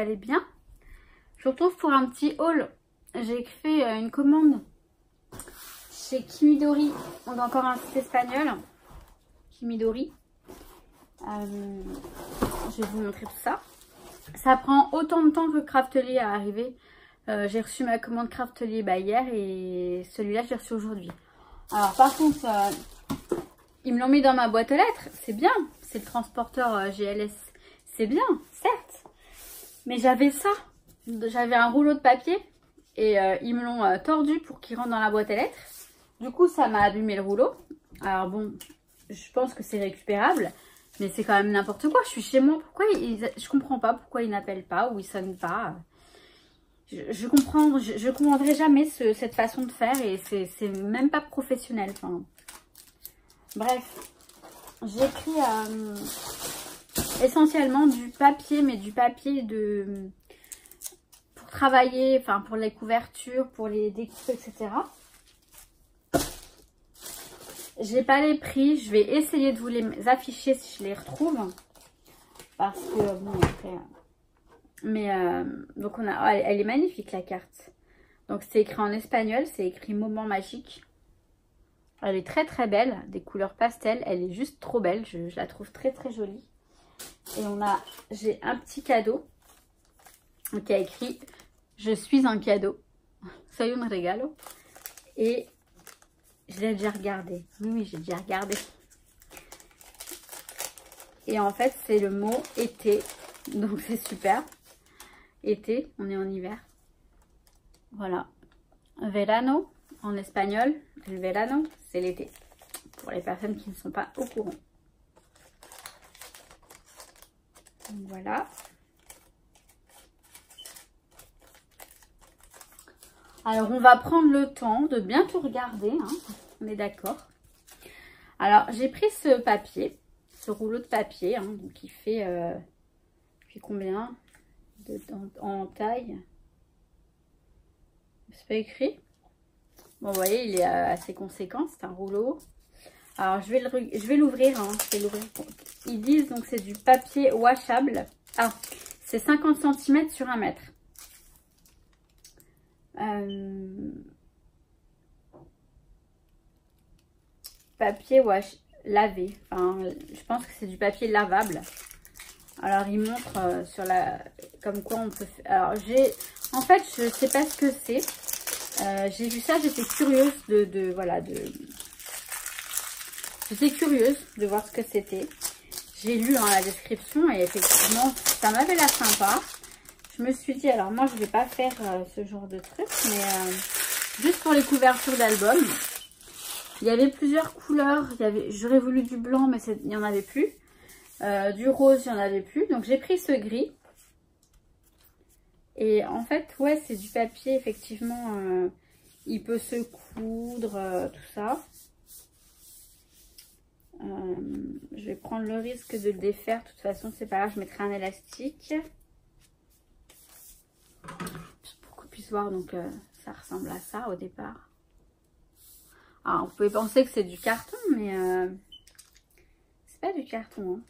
allez bien. Je vous retrouve pour un petit haul. J'ai fait une commande chez Kimidori. On a encore un site espagnol. Kimidori. Je vais vous montrer tout ça. Ça prend autant de temps que Craftly à arriver. J'ai reçu ma commande Craftly hier et celui-là j'ai reçu aujourd'hui. Alors par contre, ils me l'ont mis dans ma boîte aux lettres. C'est bien. C'est le transporteur GLS. C'est bien, certes. Mais j'avais ça. J'avais un rouleau de papier et ils me l'ont tordu pour qu'il rentre dans la boîte aux lettres. Du coup, ça m'a abîmé le rouleau. Alors bon, je pense que c'est récupérable. Mais c'est quand même n'importe quoi. Je suis chez moi. Pourquoi je comprends pas pourquoi ils n'appellent pas ou ils sonnent pas. Je comprendrai jamais cette façon de faire et c'est même pas professionnel. Enfin, bref, j'ai pris essentiellement du papier, mais du papier pour travailler, enfin pour les couvertures, pour les découpes, etc. J'ai pas les prix, je vais essayer de vous les afficher si je les retrouve. Parce que, bon, après... Mais, donc on a... elle est magnifique la carte. Donc c'est écrit en espagnol, c'est écrit Moment magique. Elle est très très belle, des couleurs pastel. Elle est juste trop belle, je la trouve très très jolie. Et j'ai un petit cadeau qui a écrit Je suis un cadeau. Soy un regalo. Et... je l'ai déjà regardé. Oui, j'ai déjà regardé. Et en fait, c'est le mot été. Donc, c'est super. Été, on est en hiver. Voilà. Verano, en espagnol. Le verano, c'est l'été. Pour les personnes qui ne sont pas au courant. Voilà. Alors, on va prendre le temps de bien tout regarder, hein. On est d'accord. Alors, j'ai pris ce papier, ce rouleau de papier, hein, donc il fait combien en taille? C'est pas écrit. Bon, vous voyez, il est assez conséquent, c'est un rouleau. Alors, je vais l'ouvrir, hein, Ils disent, donc, c'est du papier washable. Ah, c'est 50 cm sur 1 mètre. Papier wash lavé. Enfin, je pense que c'est du papier lavable. Alors, il montre sur comme quoi on peut faire. Alors, en fait, je sais pas ce que c'est. J'ai vu ça, j'étais curieuse j'étais curieuse de voir ce que c'était. J'ai lu la description et effectivement, ça m'avait l'air sympa. Je me suis dit, alors moi, je vais pas faire ce genre de truc, mais juste pour les couvertures d'album. Il y avait plusieurs couleurs. J'aurais voulu du blanc, mais il n'y en avait plus. Du rose, il n'y en avait plus. Donc, j'ai pris ce gris. Et en fait, ouais, c'est du papier, effectivement. Il peut se coudre, tout ça. Je vais prendre le risque de le défaire. De toute façon, c'est pas grave, je mettrai un élastique. Pour qu'on puisse voir, donc ça ressemble à ça au départ. Alors, vous pouvez penser que c'est du carton, mais c'est pas du carton. Hein.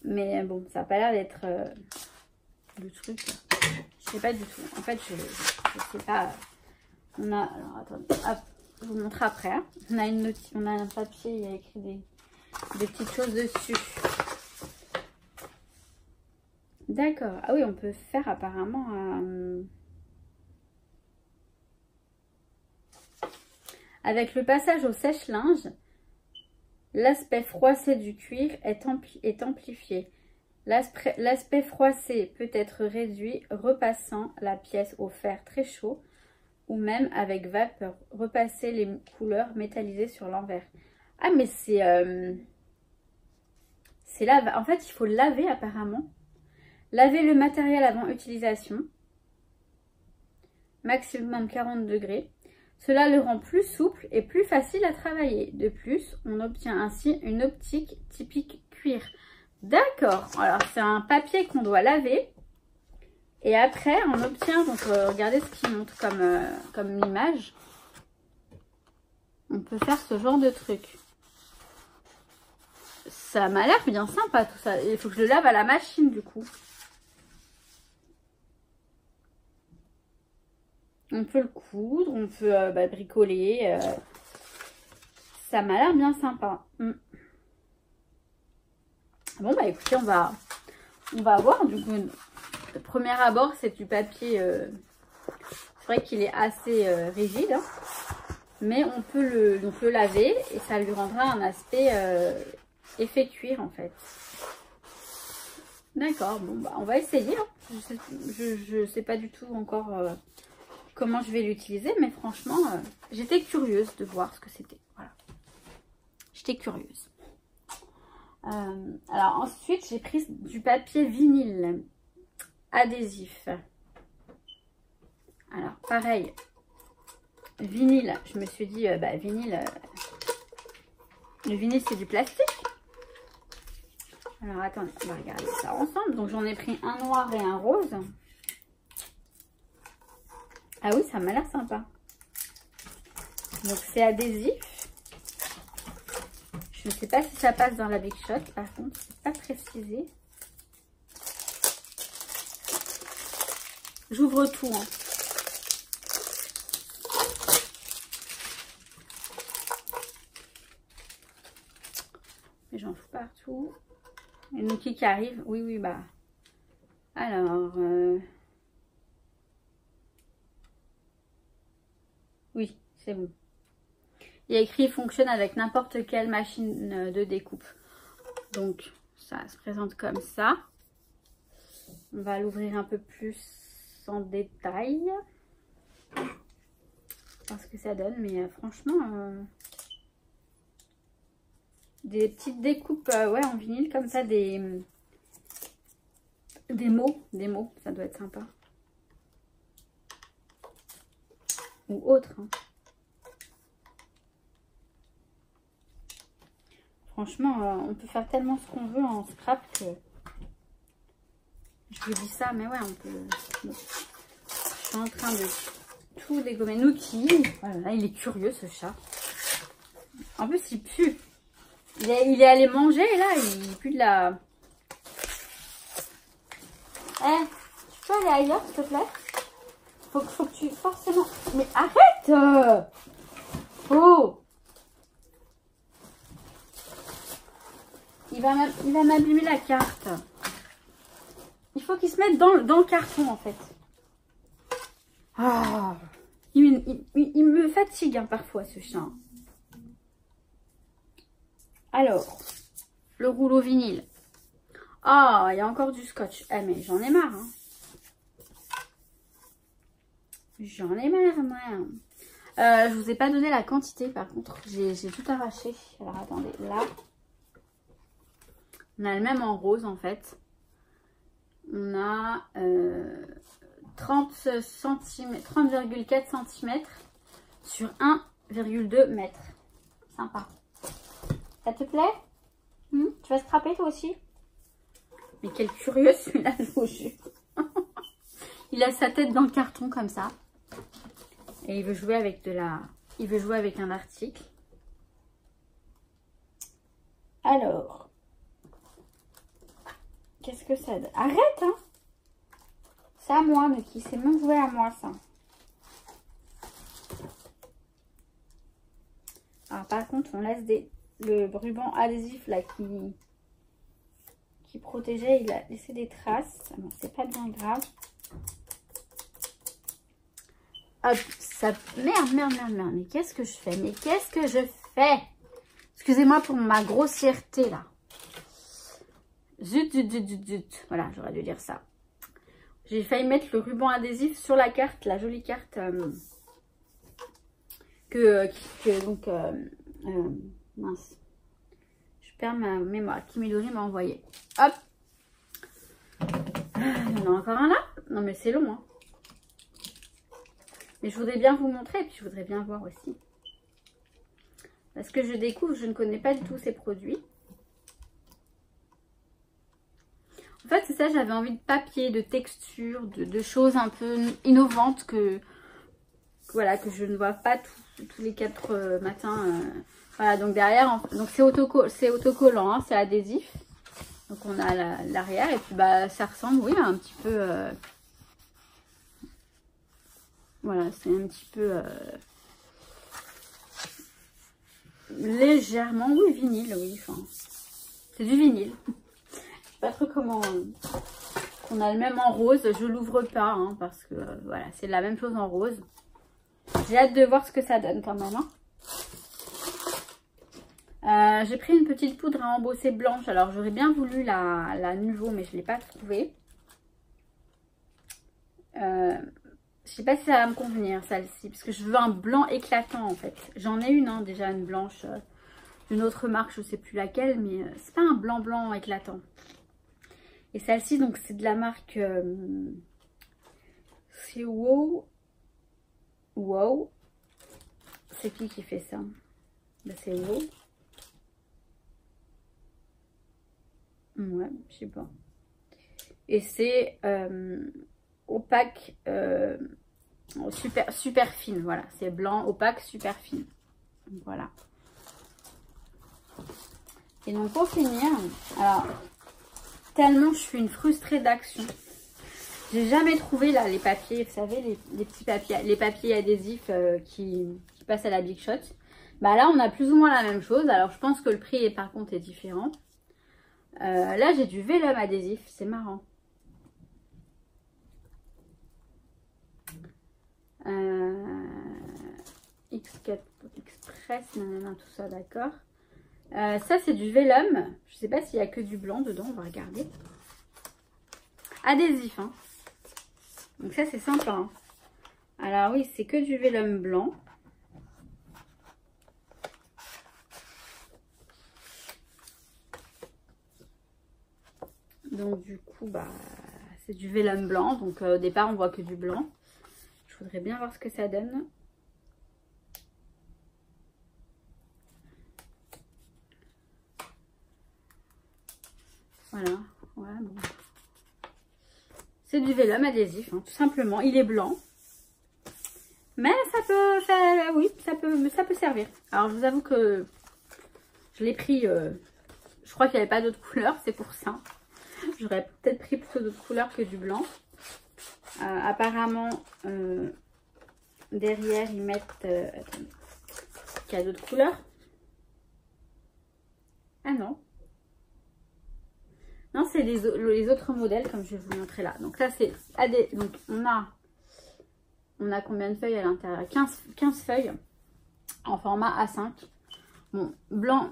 Mais bon, ça n'a pas l'air d'être le truc. Je sais pas du tout. En fait, je sais pas. On a. Alors, attendez. Hop, je vous montre après. Hein. On a un papier, il y a écrit des petites choses dessus. D'accord. Ah oui, on peut faire apparemment avec le passage au sèche-linge, l'aspect froissé du cuir est amplifié. L'aspect froissé peut être réduit repassant la pièce au fer très chaud ou même avec vapeur. Repasser les couleurs métallisées sur l'envers. Ah mais c'est là. En fait, il faut laver apparemment. Laver le matériel avant utilisation. Maximum 40 degrés. Cela le rend plus souple et plus facile à travailler. De plus, on obtient ainsi une optique typique cuir. D'accord. Alors, c'est un papier qu'on doit laver. Et après, on obtient... Donc, regardez ce qu'il montre comme image. On peut faire ce genre de truc. ça m'a l'air bien sympa tout ça. Il faut que je le lave à la machine du coup. On peut le coudre, on peut bricoler. Ça m'a l'air bien sympa. Bon bah écoutez, on va voir. Du coup, le premier abord, c'est du papier. C'est vrai qu'il est assez rigide, hein, mais on peut le laver et ça lui rendra un aspect effet cuir en fait. D'accord, bon bah on va essayer. Hein. Je sais pas du tout encore comment je vais l'utiliser, mais franchement, j'étais curieuse de voir ce que c'était. Voilà, j'étais curieuse. Alors ensuite, j'ai pris du papier vinyle adhésif. Alors pareil, vinyle, je me suis dit, vinyle, le vinyle c'est du plastique. Alors attendez, on va regarder ça ensemble. Donc j'en ai pris un noir et un rose. Ah oui, ça m'a l'air sympa. Donc c'est adhésif. Je ne sais pas si ça passe dans la Big Shot, par contre, c'est pas précisé. J'ouvre tout. Hein. Mais j'en fous partout. Et une qui arrive. Oui, bah. Alors. Oui, c'est bon. Il y a écrit fonctionne avec n'importe quelle machine de découpe. Donc, ça se présente comme ça. On va l'ouvrir un peu plus en détail. Voir ce que ça donne. Mais franchement, des petites découpes en vinyle comme ça. Des mots. Ça doit être sympa. Ou autre. Hein. Franchement, on peut faire tellement ce qu'on veut en scrap que... Je vous dis ça, mais ouais, on peut... Bon. Je suis en train de tout dégommer. Nuki, voilà, il est curieux ce chat. En plus, il pue. Il est allé manger, là, il pue de la... Tu peux aller ailleurs, s'il te plaît? Faut que tu... Forcément... Mais arrête Oh, il va m'abîmer la carte. Il faut qu'il se mette dans le carton, en fait. Ah, il me fatigue hein, parfois, ce chat. Alors, le rouleau vinyle. Ah, il y a encore du scotch. Ah, mais j'en ai marre. Hein. J'en ai marre, moi. Je vous ai pas donné la quantité, par contre. J'ai tout arraché. Alors, attendez. Là, on a le même en rose, en fait. On a 30,4 cm sur 1,2 m. Sympa. Ça te plaît? Tu vas scraper, toi aussi? Mais quel curieux, celui-là, je vous jure. Il a sa tête dans le carton, comme ça. Et il veut jouer avec il veut jouer avec un article. Alors, qu'est-ce que ça donne? Arrête, hein! C'est à moi, mais qui s'est même joué à moi, ça. Alors, par contre, on laisse le ruban adhésif là qui protégeait, il a laissé des traces. Bon, c'est pas bien grave. Hop, ça... Merde. Mais qu'est-ce que je fais? Excusez-moi pour ma grossièreté, là. Zut. Voilà, j'aurais dû dire ça. J'ai failli mettre le ruban adhésif sur la carte, la jolie carte mince. Je perds ma mémoire. Kimidori m'a envoyé. Hop. Il y en a encore un là? Non, mais c'est long, hein. Mais je voudrais bien vous montrer et puis je voudrais bien voir aussi. Parce que je découvre, je ne connais pas du tout ces produits. En fait, c'est ça, j'avais envie de papier, de texture, de choses un peu innovantes que je ne vois pas tous les 4 matins Voilà, donc derrière, donc c'est autocollant, hein, c'est adhésif. Donc on a l'arrière et puis bah ça ressemble, oui, un petit peu... voilà, c'est un petit peu... légèrement, oui, vinyle, oui, enfin... C'est du vinyle. Je sais pas trop comment... on a le même en rose, je l'ouvre pas, hein, parce que, voilà, c'est la même chose en rose. J'ai hâte de voir ce que ça donne quand même, hein. J'ai pris une petite poudre à embosser blanche. Alors, j'aurais bien voulu la Nuvo, mais je ne l'ai pas trouvée. Je sais pas si ça va me convenir, celle-ci. Parce que je veux un blanc éclatant, en fait. J'en ai une, hein, déjà, une blanche d'une autre marque. Je ne sais plus laquelle, mais c'est pas un blanc éclatant. Et celle-ci, donc, c'est de la marque... c'est Wow. Wow. C'est qui fait ça? Ben, c'est Wow. Ouais, je sais pas. Et c'est opaque, super fine. Voilà, c'est blanc, opaque, super fine. Donc, voilà. Et donc pour finir, alors tellement je suis une frustrée d'action. J'ai jamais trouvé là les papiers, vous savez, les petits papiers, les papiers adhésifs qui passent à la Big Shot. Bah là on a plus ou moins la même chose. Alors je pense que le prix par contre est différent. Là, j'ai du vélum adhésif. C'est marrant. X4 Express, nanana, tout ça, d'accord. Ça, c'est du vélum. Je sais pas s'il y a que du blanc dedans. On va regarder. Adhésif, hein. Donc ça, c'est sympa, hein. Alors oui, c'est que du vélum blanc. Donc du coup, bah, c'est du vélum blanc. Donc au départ, on voit que du blanc. Je voudrais bien voir ce que ça donne. Voilà. Ouais, bon. C'est du vélum adhésif, hein, tout simplement. Il est blanc. Mais ça peut faire... Oui, ça peut servir. Alors, je vous avoue que je l'ai pris... je crois qu'il n'y avait pas d'autres couleurs, c'est pour ça. J'aurais peut-être pris plutôt d'autres couleurs que du blanc. Apparemment, derrière, ils mettent... attendez, qu'il y a d'autres couleurs. Ah non. Non, c'est les autres modèles, comme je vais vous montrer là. Donc là, c'est... Donc, on a combien de feuilles à l'intérieur? 15 feuilles en format A5. Bon, blanc...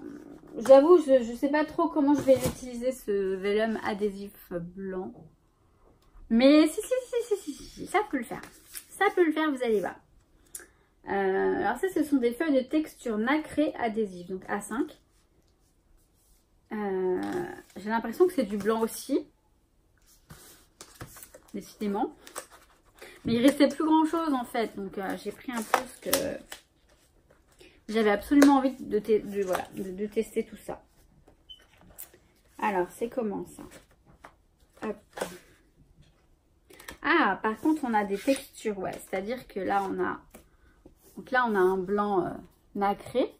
J'avoue, je ne sais pas trop comment je vais utiliser ce vélum adhésif blanc. Mais si, ça peut le faire. Ça peut le faire, vous allez voir. Alors ça, ce sont des feuilles de texture nacrée adhésive, donc A5. J'ai l'impression que c'est du blanc aussi. Décidément. Mais il restait plus grand chose en fait. Donc j'ai pris un peu ce que... J'avais absolument envie de tester tout ça. Alors, c'est comment ça? Hop. Ah, par contre, on a des textures, ouais. C'est-à-dire que là, on a... Donc là, on a un blanc nacré.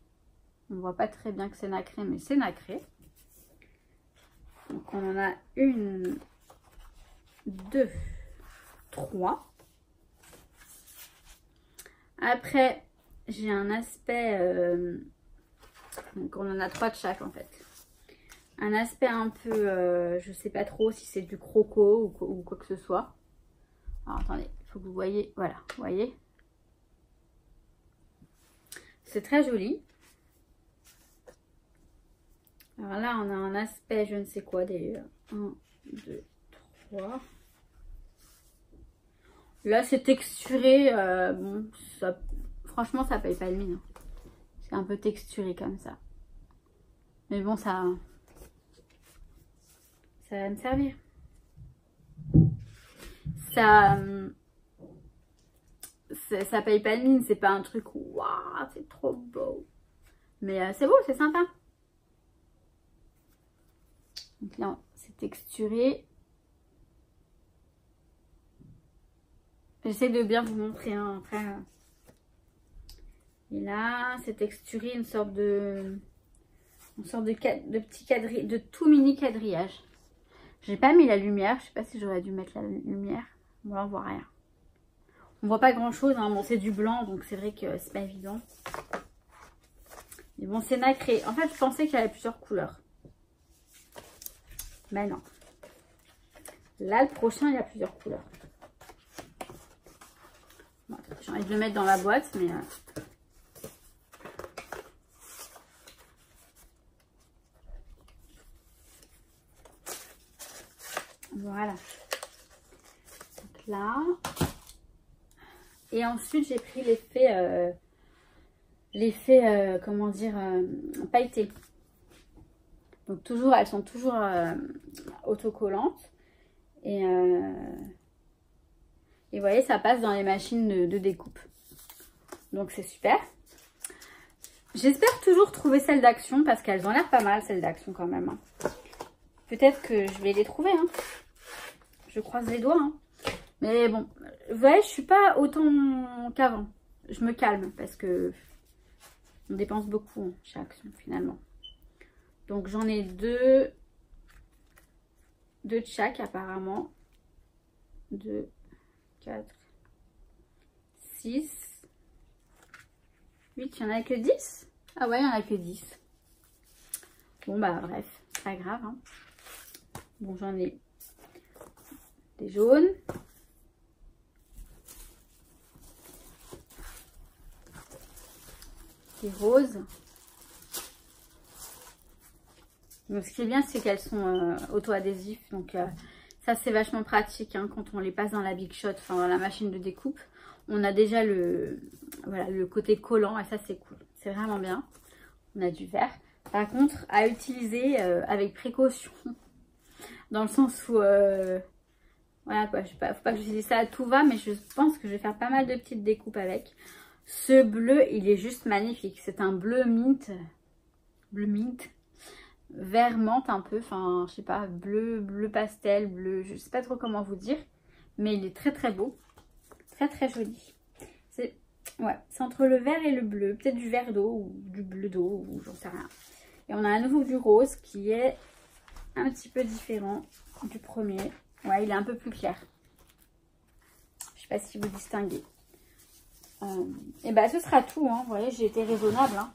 On ne voit pas très bien que c'est nacré, mais c'est nacré. Donc, on en a 1, 2, 3. Après... J'ai un aspect, donc on en a 3 de chaque en fait. Un aspect un peu, je sais pas trop si c'est du croco ou quoi que ce soit. Alors attendez, il faut que vous voyez, voilà, vous voyez. C'est très joli. Alors là, on a un aspect, je ne sais quoi d'ailleurs. 1, 2, 3. Là, c'est texturé, bon, ça... Franchement, ça paye pas le mine. C'est un peu texturé comme ça. Mais bon, ça va me servir. Ça paye pas le mine. C'est pas un truc, waouh, c'est trop beau. Mais c'est beau, c'est sympa. Donc là, c'est texturé. J'essaie de bien vous montrer, hein, après... Et là, c'est texturé une sorte de petit quadrillage, de tout mini quadrillage. J'ai pas mis la lumière, je sais pas si j'aurais dû mettre la lumière. Bon, là, on voit rien. On voit pas grand chose, hein. Bon, c'est du blanc, donc c'est vrai que c'est pas évident. Mais bon, c'est nacré. En fait, je pensais qu'il y avait plusieurs couleurs. Mais non. Là, le prochain, il y a plusieurs couleurs. Bon, j'ai envie de le mettre dans la boîte, mais... Voilà. Donc là. Et ensuite, j'ai pris l'effet, comment dire, pailleté. Donc toujours, elles sont toujours autocollantes. Et vous voyez, ça passe dans les machines de découpe. Donc c'est super. J'espère toujours trouver celles d'Action parce qu'elles ont l'air pas mal, celles d'Action quand même. Hein. Peut-être que je vais les trouver. Hein. Je croise les doigts. Hein. Mais bon, vous voyez, je suis pas autant qu'avant. Je me calme parce que on dépense beaucoup hein, chez Action finalement. Donc j'en ai deux de chaque apparemment. 2, 4, 6, 8. Il n'y en a que 10? Ah ouais, il n'y en a que 10. Bon bah bref, c'est pas grave. Hein. Bon, j'en ai des jaunes. Des roses. Donc, ce qui est bien, c'est qu'elles sont auto-adhésives. Donc, ça, c'est vachement pratique hein, quand on les passe dans la Big Shot, enfin dans la machine de découpe. On a déjà voilà, le côté collant et ça, c'est cool. C'est vraiment bien. On a du vert. Par contre, à utiliser avec précaution. Dans le sens où... voilà quoi, faut pas que j'utilise ça à tout va, mais je pense que je vais faire pas mal de petites découpes avec. Ce bleu, il est juste magnifique. C'est un bleu mint. Bleu mint. Vert menthe un peu, enfin je sais pas, bleu pastel, bleu, je sais pas trop comment vous dire, mais il est très très beau, très très joli. C'est ouais, c'est entre le vert et le bleu, peut-être du vert d'eau ou du bleu d'eau ou j'en sais rien. Et on a à nouveau du rose qui est un petit peu différent du premier. Ouais, il est un peu plus clair. Je sais pas si vous distinguez. Et bah ce sera tout, hein. Vous voyez, j'ai été raisonnable. Hein.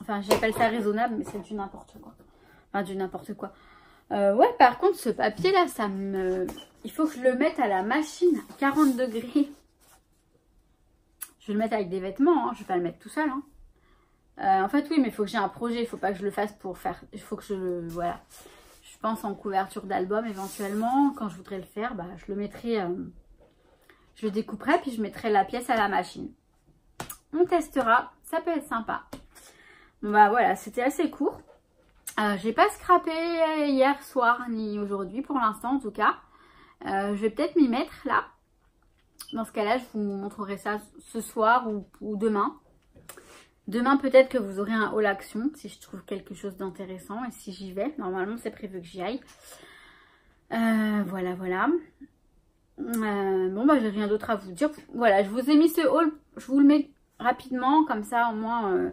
Enfin, j'appelle ça raisonnable, mais c'est du n'importe quoi. Enfin, du n'importe quoi. Ouais, par contre, ce papier-là, ça me... Il faut que je le mette à la machine à 40 degrés. Je vais le mettre avec des vêtements, hein. Je vais pas le mettre tout seul. Hein. En fait, oui, mais il faut que j'ai un projet. Il faut pas que je le fasse pour faire... Il faut que je... Voilà. Je pense en couverture d'album, éventuellement. Quand je voudrais le faire, bah, je le mettrai... Je le découperai, puis je mettrai la pièce à la machine. On testera. Ça peut être sympa. Bon bah voilà, c'était assez court. J'ai pas scrappé hier soir ni aujourd'hui pour l'instant en tout cas. Je vais peut-être m'y mettre là. Dans ce cas-là, je vous montrerai ça ce soir ou demain. Demain peut-être que vous aurez un haul action si je trouve quelque chose d'intéressant et si j'y vais. Normalement c'est prévu que j'y aille. Voilà. Bon bah j'ai rien d'autre à vous dire. Voilà, je vous ai mis ce haul. Je vous le mets rapidement comme ça au moins...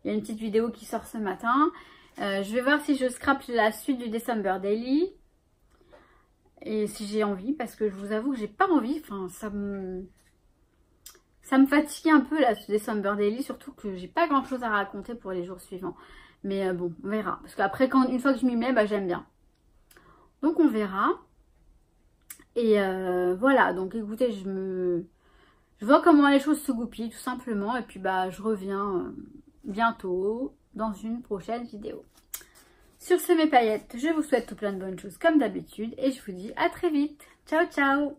Il y a une petite vidéo qui sort ce matin. Je vais voir si je scrape la suite du December Daily. Et si j'ai envie, parce que je vous avoue que j'ai pas envie. Enfin, ça me fatigue un peu là, ce December Daily. Surtout que j'ai pas grand chose à raconter pour les jours suivants. Mais bon, on verra. Parce qu'après, une fois que je m'y mets, bah, j'aime bien. Donc on verra. Et voilà, donc écoutez, je vois comment les choses se goupillent tout simplement. Et puis bah je reviens... bientôt dans une prochaine vidéo. Sur ce mes paillettes, je vous souhaite tout plein de bonnes choses comme d'habitude et je vous dis à très vite. Ciao ciao.